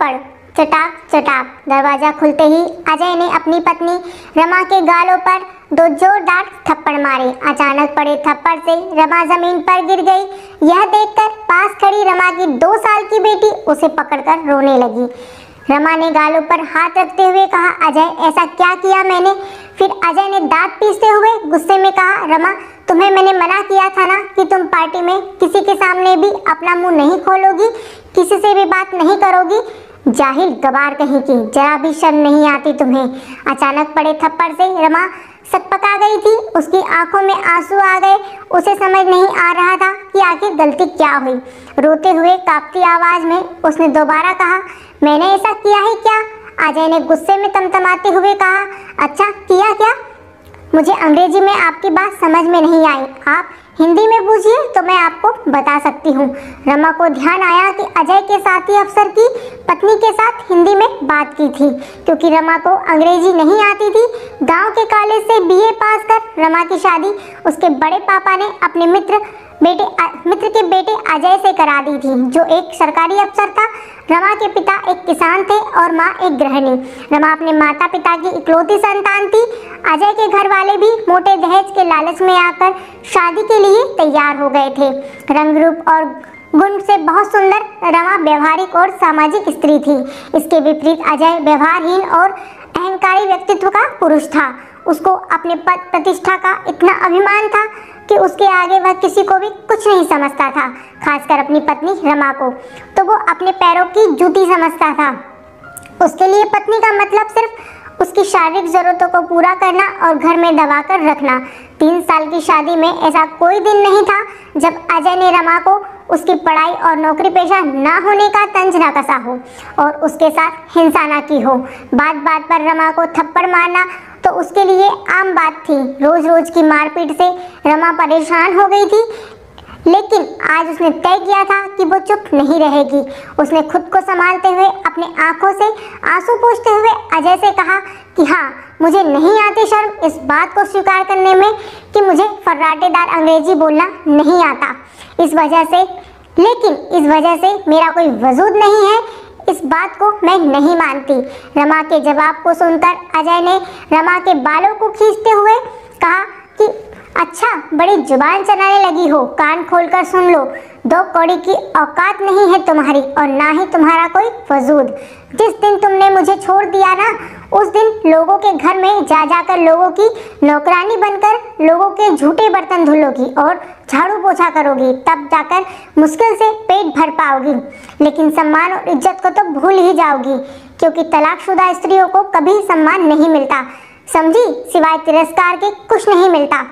थप्पड़। चटाक चटाक। दरवाजा खुलते ही अजय ने अपनी पत्नी रमा के गालों पर 2 जोरदार थप्पड़ मारे। अचानक पड़े थप्पड़ से रमा जमीन पर गिर गई। यह देखकर पास खड़ी रमा की 2 साल की बेटी उसे पकड़कर रोने लगी। रमा ने गालों पर हाथ रखते हुए कहा, अजय ऐसा क्या किया मैंने? फिर अजय ने दांत पीसते हुए गुस्से में कहा, रमा तुम्हें मैंने मना किया था ना कि तुम पार्टी में किसी के सामने भी अपना मुंह नहीं खोलोगी, किसी से भी बात नहीं करोगी। जाहिल गवार कहीं की, जरा भी शर्म नहीं आती तुम्हें। अचानक पड़े थप्पड़ से रमा सकपका गई थी। उसकी आंखों में आंसू आ गए। उसे समझ नहीं आ रहा था कि आखिर गलती क्या हुई। रोते हुए कांपती आवाज में उसने दोबारा कहा, मैंने ऐसा किया है क्या? अजय ने गुस्से में तमतमाते हुए कहा, अच्छा किया क्या? मुझे अंग्रेजी में आपकी बात समझ में नहीं आई, आप हिंदी में पूछिए तो मैं आपको बता सकती हूँ। रमा को ध्यान आया कि अजय के साथी अफसर की पत्नी के साथ हिंदी में बात की थी। क्योंकि रमा को अंग्रेजी नहीं आती थी, गांव के कॉलेज से BA पास कर रमा की शादी उसके बड़े पापा ने अपने मित्र के बेटे अजय से करा दी थी, जो एक सरकारी अफसर था। रमा के पिता एक किसान थे और माँ एक गृहिणी। रमा अपने माता पिता की इकलौती संतान थी। अजय के घर वाले भी मोटे दहेज के लालच में आकर शादी के लिए तैयार हो गए थे। रंग रूप और गुण से बहुत सुंदर रमा व्यवहारिक और सामाजिक स्त्री थी। इसके विपरीत अजय व्यवहारहीन और अहंकारी व्यक्तित्व का पुरुष था। उसको अपने पद प्रतिष्ठा का इतना अभिमान था कि उसके आगे वह किसी को भी कुछ नहीं समझता था, खासकर अपनी पत्नी रमा को तो वो अपने पैरों की जूती समझता था। उसके लिए पत्नी का मतलब सिर्फ उसकी शारीरिक जरूरतों को पूरा करना और घर में दबाकर रखना। 3 साल की शादी में ऐसा कोई दिन नहीं था जब अजय ने रमा को उसकी पढ़ाई और नौकरी पेशा ना होने का तंज न कसा हो और उसके साथ हिंसा न की हो। बात बात पर रमा को थप्पड़ मारना तो उसके लिए आम बात थी। रोज रोज की मारपीट से रमा परेशान हो गई थी, लेकिन आज उसने तय किया था कि वो चुप नहीं रहेगी। उसने खुद को संभालते हुए अपने आंखों से आंसू पोंछते हुए अजय से कहा कि हाँ, मुझे नहीं आती शर्म इस बात को स्वीकार करने में कि मुझे फर्राटेदार अंग्रेजी बोलना नहीं आता। इस वजह से मेरा कोई वजूद नहीं है, इस बात को मैं नहीं मानती। रमा के जवाब को सुनकर अजय ने रमा के बालों को खींचते हुए कहा कि अच्छा, बड़ी जुबान चलाने लगी हो, कान खोलकर सुन लो। 2 कौड़ी की औकात नहीं है तुम्हारी और ना ही तुम्हारा कोई वजूद। जिस दिन तुमने मुझे छोड़ दिया ना, उस दिन लोगों के घर में जा जाकर लोगों की नौकरानी बनकर लोगों के झूठे बर्तन धुलोगी और झाड़ू पोछा करोगी, तब जाकर मुश्किल से पेट भर पाओगी। लेकिन सम्मान और इज्जत को तो भूल ही जाओगी, क्योंकि तलाकशुदा स्त्रियों को कभी सम्मान नहीं मिलता, समझी? सिवाय तिरस्कार के कुछ नहीं मिलता।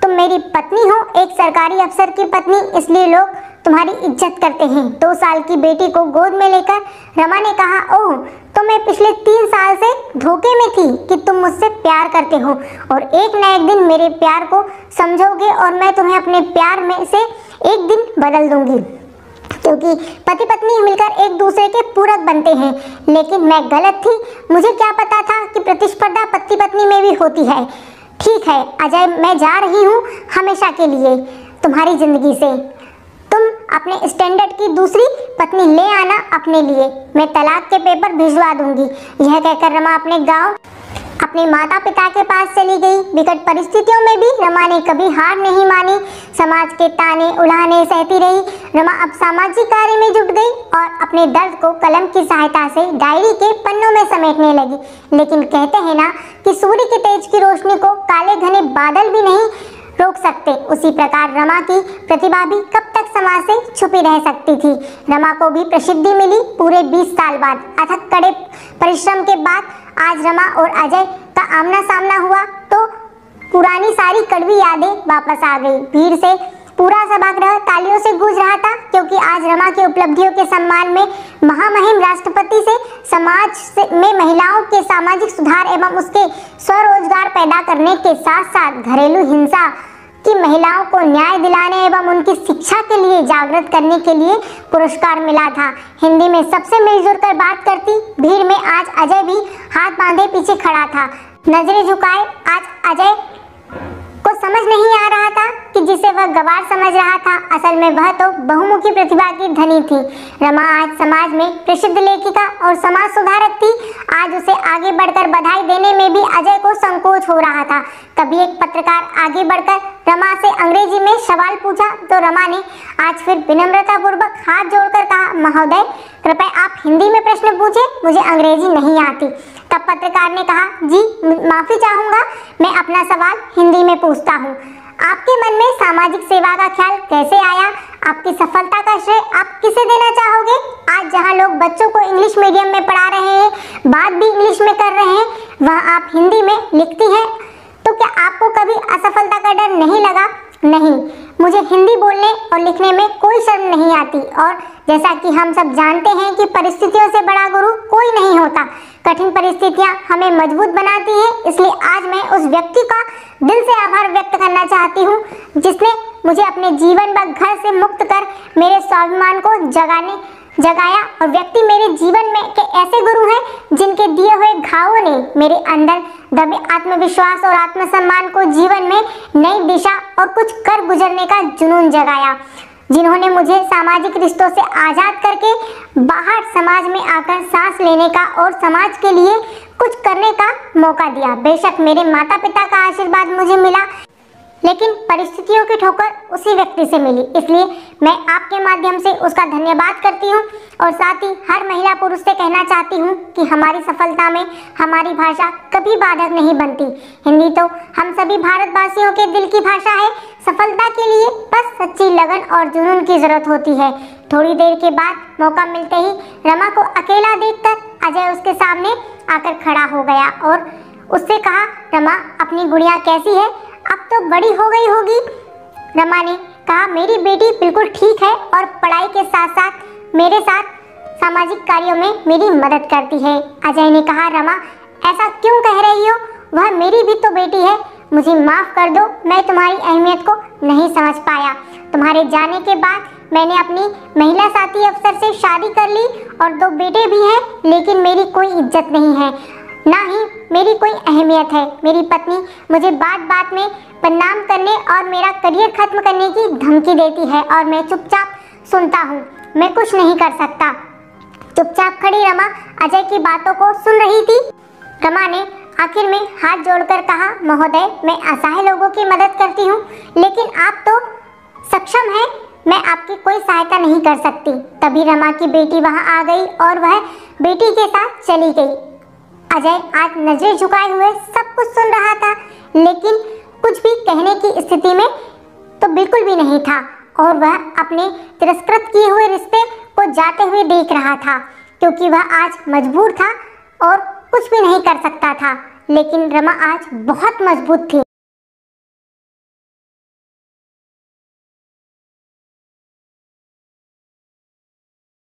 तुम मेरी पत्नी हो, एक सरकारी अफसर की पत्नी, इसलिए लोग तुम्हारी इज्जत करते हैं। 2 साल की बेटी को गोद में लेकर रमा ने कहा, ओह, तो मैं पिछले 3 साल से धोखे में थी कि तुम मुझसे प्यार करते हो और एक न एक दिन मेरे प्यार को समझोगे और मैं तुम्हें अपने प्यार में से एक दिन बदल दूंगी, क्योंकि पति पत्नी मिलकर एक दूसरे के पूरक बनते हैं। लेकिन मैं गलत थी, मुझे क्या पता था कि प्रतिस्पर्धा पति पत्नी में भी होती है। ठीक है अजय, मैं जा रही हूँ हमेशा के लिए तुम्हारी जिंदगी से। तुम अपने स्टैंडर्ड की दूसरी पत्नी ले आना अपने लिए, मैं तलाक के पेपर भिजवा दूंगी। यह कहकर रमा अपने गांव अपने माता पिता के पास चली गई। विकट परिस्थितियों में भी रमा ने कभी हार नहीं मानी। समाज के ताने उल्हाने सहती रही। रमा अब सामाजिक कार्य में जुट गई और अपने दर्द को कलम की सहायता से डायरी के पन्नों में समेटने लगी। लेकिन कहते हैं ना कि सूर्य के तेज की रोशनी को काले घने बादल भी नहीं रोक सकते, उसी प्रकार रमा की प्रतिभा भी कब तक समाज से छुपी रह सकती थी। रमा को भी प्रसिद्धि मिली पूरे 20 साल बाद। अथक कड़े परिश्रम के बाद आज रमा और अजय का आमना सामना हुआ तो पुरानी सारी कड़वी यादें वापस आ गई। भीड़ से पूरा सभागृह तालियों से गूंज रहा था, क्योंकि आज रमा की उपलब्धियों के सम्मान में महामहिम राष्ट्रपति से समाज में महिलाओं के सामाजिक सुधार एवं उसके स्वरोजगार पैदा करने के साथ साथ घरेलू हिंसा की महिलाओं को न्याय दिलाने एवं उनकी शिक्षा के लिए जागृत करने के लिए पुरस्कार मिला था। हिंदी में सबसे मिलजुल कर बात करती भीड़ में आज अजय भी हाथ बांधे पीछे खड़ा था, नजरें झुकाए। आज अजय को समझ नहीं आ रहा था कि जिसे वह गवार समझ रहा था, असल में वह तो बहुमुखी प्रतिभा की धनी थी। रमा आज समाज में प्रसिद्ध लेखिका और समाज सुधारक थी। आज उसे आगे बढ़कर बधाई देने में भी अजय को संकोच हो रहा था। तभी एक पत्रकार आगे बढ़कर रमा से अंग्रेजी में सवाल पूछा तो रमा ने आज फिर विनम्रता पूर्वक हाथ जोड़कर कहा, महोदय कृपया आप हिंदी में प्रश्न पूछे, मुझे अंग्रेजी नहीं आती। तब पत्रकार ने कहा, जी माफी चाहूंगा, मैं अपना सवाल हिंदी में पूछता हूँ। आपके मन में सामाजिक सेवा का ख्याल कैसे आया? आपकी सफलता का श्रेय आप किसे देना चाहोगे? आज जहाँ लोग बच्चों को इंग्लिश मीडियम में पढ़ा रहे हैं, बात भी इंग्लिश में कर रहे हैं, वह आप हिंदी में लिखती हैं, तो क्या आपको कभी असफलता का डर नहीं लगा? नहीं, मुझे हिंदी बोलने और लिखने में कोई शर्म नहीं आती। और जैसा कि हम सब जानते हैं कि परिस्थितियों से बड़ा गुरु कोई नहीं होता। कठिन परिस्थितियां हमें मजबूत बनाती हैं। इसलिए आज मैं उस व्यक्ति का दिल से आभार व्यक्त करना चाहती हूँ जिसने मुझे अपने जीवन व घर से मुक्त कर मेरे स्वाभिमान को जगाया। और व्यक्ति मेरे जीवन में के ऐसे गुरु हैं जिनके दिए हुए घावों ने मेरे अंदर दबे आत्मविश्वास और आत्मसम्मान को जीवन में नई दिशा और कुछ कर गुजरने का जुनून जगाया। जिन्होंने मुझे सामाजिक रिश्तों से आजाद करके बाहर समाज में आकर सांस लेने का और समाज के लिए कुछ करने का मौका दिया। बेशक मेरे माता पिता का आशीर्वाद मुझे मिला, लेकिन परिस्थितियों की ठोकर उसी व्यक्ति से मिली। इसलिए मैं आपके माध्यम से उसका धन्यवाद करती हूँ और साथ ही हर महिला पुरुष से कहना चाहती हूँ कि हमारी सफलता में हमारी भाषा कभी बाधक नहीं बनती। हिंदी तो हम सभी भारतवासियों के दिल की भाषा है। सफलता के लिए बस सच्ची लगन और जुनून की जरूरत होती है। थोड़ी देर के बाद मौका मिलते ही रमा को अकेला देखकर अजय उसके सामने आकर खड़ा हो गया और उससे कहा, रमा अपनी गुड़िया कैसी है? अब तो बड़ी हो गई होगी। रमा ने कहा, मेरी बेटी बिल्कुल ठीक है और पढ़ाई के साथ साथ मेरे साथ सामाजिक कार्यों में मेरी मदद करती है। अजय ने कहा, रमा ऐसा क्यों कह रही हो? वह मेरी भी तो बेटी है। मुझे माफ कर दो, मैं तुम्हारी अहमियत को नहीं समझ पाया। तुम्हारे जाने के बाद मैंने अपनी महिला साथी अफसर से शादी कर ली और 2 बेटे भी हैं, लेकिन मेरी कोई इज्जत नहीं है, ना ही मेरी कोई अहमियत है। मेरी पत्नी मुझे बात बात में बदनाम करने और मेरा करियर खत्म करने की धमकी देती है और मैं चुपचाप सुनता हूँ। मैं कुछ नहीं कर सकता। चुपचाप खड़ी रमा अजय की बातों को सुन रही थी। रमा ने आखिर में हाथ जोड़कर कहा, महोदय मैं असहाय लोगों की मदद करती हूँ, लेकिन आप तो सक्षम हैं, मैं आपकी कोई सहायता नहीं कर सकती। तभी रमा की बेटी वहाँ आ गई और वह बेटी के साथ चली गई। अजय आज नजरें झुकाए हुए सब कुछ सुन रहा था, लेकिन कुछ भी कहने की स्थिति में तो बिल्कुल भी नहीं था और वह अपने तिरस्कृत किए हुए रिश्ते को जाते हुए देख रहा था, क्योंकि वह आज मजबूर था और कुछ भी नहीं कर सकता था। लेकिन रमा आज बहुत मजबूत थी।